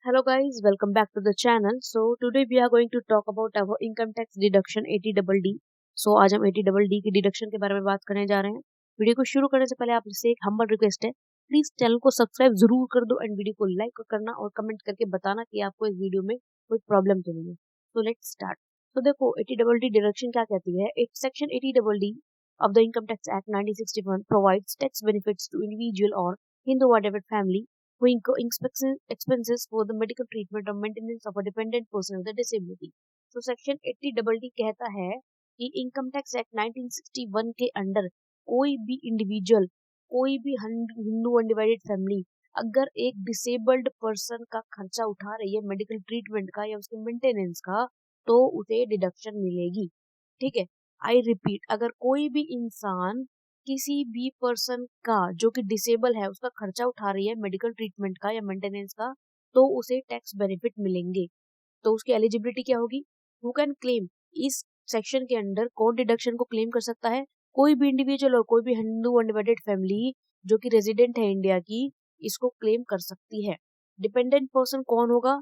Hello guys, welcome back to the channel. So today we are going to talk about our income tax deduction 80DD. So आज हम 80DD की deduction के बारे में बात करने जा रहे हैं. वीडियो को शुरू करने से पहले आपसे एक हम्बल रिक्वेस्ट है, प्लीज चैनल को सब्सक्राइब जरूर कर दो एंड वीडियो को लाइक करना और कमेंट करके बताना कि आपको इस वीडियो में कोई प्रॉब्लम तो नहीं है. तो लेट्स स्टार्ट. तो देखो 80DD डिडक्शन क्या कहती है. It section 80DD of the Income Tax Act 1961 provides tax benefits to individual or Hindu or David family who incur expenses for the medical treatment or maintenance of a dependent person with a disability. So section 80DD कहता है कि income tax act 1961 के under कोई भी individual, कोई भी Hindu undivided family अगर एक डिसेबल्ड पर्सन का खर्चा उठा रही है मेडिकल ट्रीटमेंट का या उसके मेंटेनेंस का, तो उसे डिडक्शन मिलेगी. ठीक है, आई रिपीट, अगर कोई भी इंसान किसी भी पर्सन का जो कि डिसेबल है उसका खर्चा उठा रही है मेडिकल ट्रीटमेंट का या मेंटेनेंस का, तो उसे टैक्स बेनिफिट मिलेंगे. तो उसकी एलिजिबिलिटी क्या होगी? Who can claim? इस सेक्शन के अंडर कौन डिडक्शन को क्लेम कर सकता है? कोई भी इंडिविजुअल और कोई भी हिंदू अनडिवाइडेड फैमिली जो कि रेजिडेंट है इंडिया की, इसको क्लेम कर सकती है. डिपेंडेंट पर्सन कौन होगा?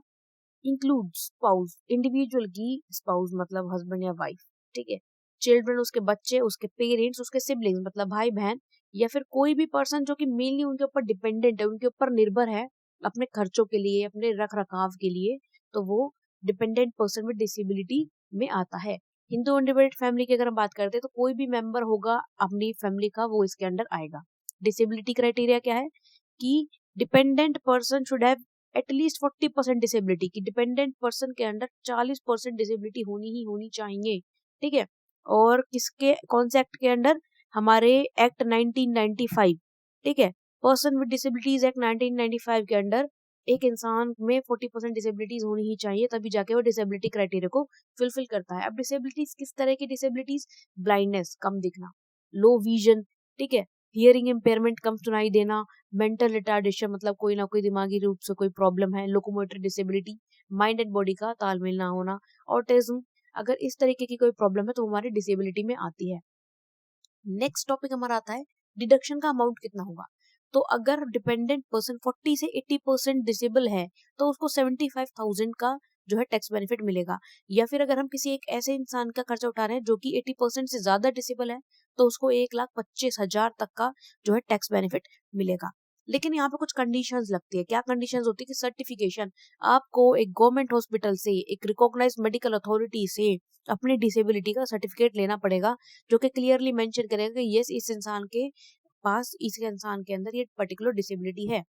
इंक्लूड स्पाउस, इंडिविजुअल की स्पाउस मतलब हस्बैंड या वाइफ. ठीक है, चिल्ड्रन उसके बच्चे, उसके पेरेंट्स, उसके सिबलिंग्स मतलब भाई बहन, या फिर कोई भी पर्सन जो कि मेनली उनके ऊपर डिपेंडेंट है, उनके ऊपर निर्भर है अपने खर्चों के लिए, अपने रख रखाव के लिए, तो वो डिपेंडेंट पर्सन विद डिसेबिलिटी में आता है. हिंदू अनडिवाइडेड फैमिली की अगर हम बात करते हैं तो कोई भी मेंबर होगा अपनी फैमिली का, वो इसके अंडर आएगा. डिसेबिलिटी क्राइटेरिया क्या है कि dependent person should have at least 40% disability, की डिपेंडेंट पर्सन के अंडर 40% डिसेबिलिटी होनी ही होनी चाहिए. ठीक है, और किसके, कौन से एक्ट के अंडर? हमारे एक्ट 1995. ठीक है, पर्सन विद डिसेबिलिटीज एक्ट 1995 के अंडर एक इंसान में 40% डिसेबिलिटीज होनी ही चाहिए, तभी जाके वो डिसेबिलिटी क्राइटेरिया को फुलफिल करता है. अब डिसेबिलिटीज किस तरह की डिसेबिलिटीज? ब्लाइंडनेस, कम दिखना, लो विजन, ठीक है, हियरिंग इम्पेयरमेंट, कम सुनाई देना, मेंटल रिटार्डेशन मतलब कोई ना कोई दिमागी रूप से कोई प्रॉब्लम है, locomotory disability, mind and body का तालमेल ना होना, ऑटिज्म, अगर इस तरीके की कोई प्रॉब्लम है तो हमारी डिसेबिलिटी में आती है. नेक्स्ट टॉपिक हमारा आता है डिडक्शन का अमाउंट कितना होगा. तो अगर डिपेंडेंट पर्सन 40 से 80% डिसेबल है तो उसको 75,000 का जो है टैक्स बेनिफिट मिलेगा. या फिर अगर हम किसी एक ऐसे इंसान का खर्चा उठा रहे हैं जो कि 80% से ज्यादा डिसेबल है, तो उसको 1,25,000 तक का जो है टैक्स बेनिफिट मिलेगा. लेकिन यहाँ पे कुछ कंडीशंस लगती है. क्या कंडीशंस होती है? कि सर्टिफिकेशन, आपको एक गवर्नमेंट हॉस्पिटल से, एक रिकॉग्नाइज मेडिकल अथॉरिटी से अपनी डिसेबिलिटी का सर्टिफिकेट लेना पड़ेगा, जो कि क्लियरली मेंशन करेगा कि यस, इस इंसान के पास, इस इंसान के अंदर ये पर्टिकुलर डिसेबिलिटी है.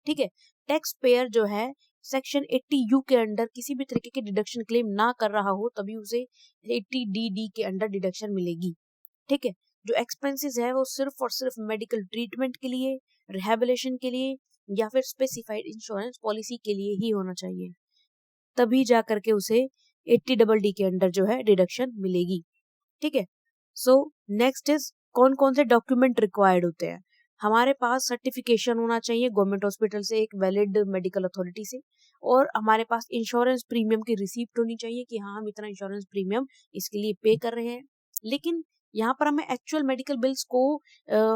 ठीक है, टैक्स पेयर जो है सेक्शन 80U के अंडर किसी भी तरीके की डिडक्शन क्लेम ना कर रहा हो, तभी उसे 80DD के अंडर डिडक्शन मिलेगी. ठीक है, जो एक्सपेंसेस है वो सिर्फ और सिर्फ मेडिकल ट्रीटमेंट के लिए, रिहेबिलिटेशन के लिए या फिर स्पेसिफाइड इंश्योरेंस पॉलिसी के लिए ही होना चाहिए, तभी जा करके उसे 80DD के अंडर जो है डिडक्शन मिलेगी. ठीक है, सो नेक्स्ट इज कौन कौन से डॉक्यूमेंट रिक्वायर्ड होते हैं. हमारे पास सर्टिफिकेशन होना चाहिए गवर्नमेंट हॉस्पिटल से, एक वैलिड मेडिकल अथॉरिटी से, और हमारे पास इंश्योरेंस प्रीमियम की रिसीप्ट होनी चाहिए कि हाँ, हम इतना इंश्योरेंस प्रीमियम इसके लिए पे कर रहे हैं. लेकिन यहाँ पर हमें एक्चुअल मेडिकल बिल्स को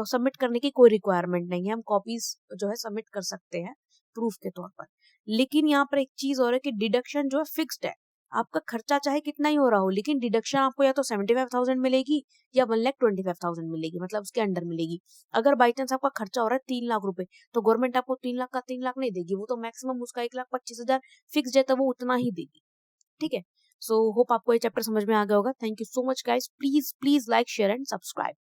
सबमिट करने की कोई रिक्वायरमेंट नहीं है. हम कॉपीज जो है सबमिट कर सकते हैं प्रूफ के तौर पर. लेकिन यहाँ पर एक चीज और है कि डिडक्शन जो है फिक्स्ड है. आपका खर्चा चाहे कितना ही हो रहा हो, लेकिन डिडक्शन आपको या तो 75,000 मिलेगी या 1,25,000 मिलेगी, मतलब उसके अंडर मिलेगी. अगर बाई चांस आपका खर्चा हो रहा है 3 लाख रुपए, तो गवर्नमेंट आपको 3 लाख का 3 लाख नहीं देगी, वो तो मैक्सिमम उसका 1,25,000 फिक्स है, तो वो उतना ही देगी. ठीक है, सो होप आपको ये चैप्टर समझ में आ गया होगा. Thank you so much guys. Please please like, share and subscribe.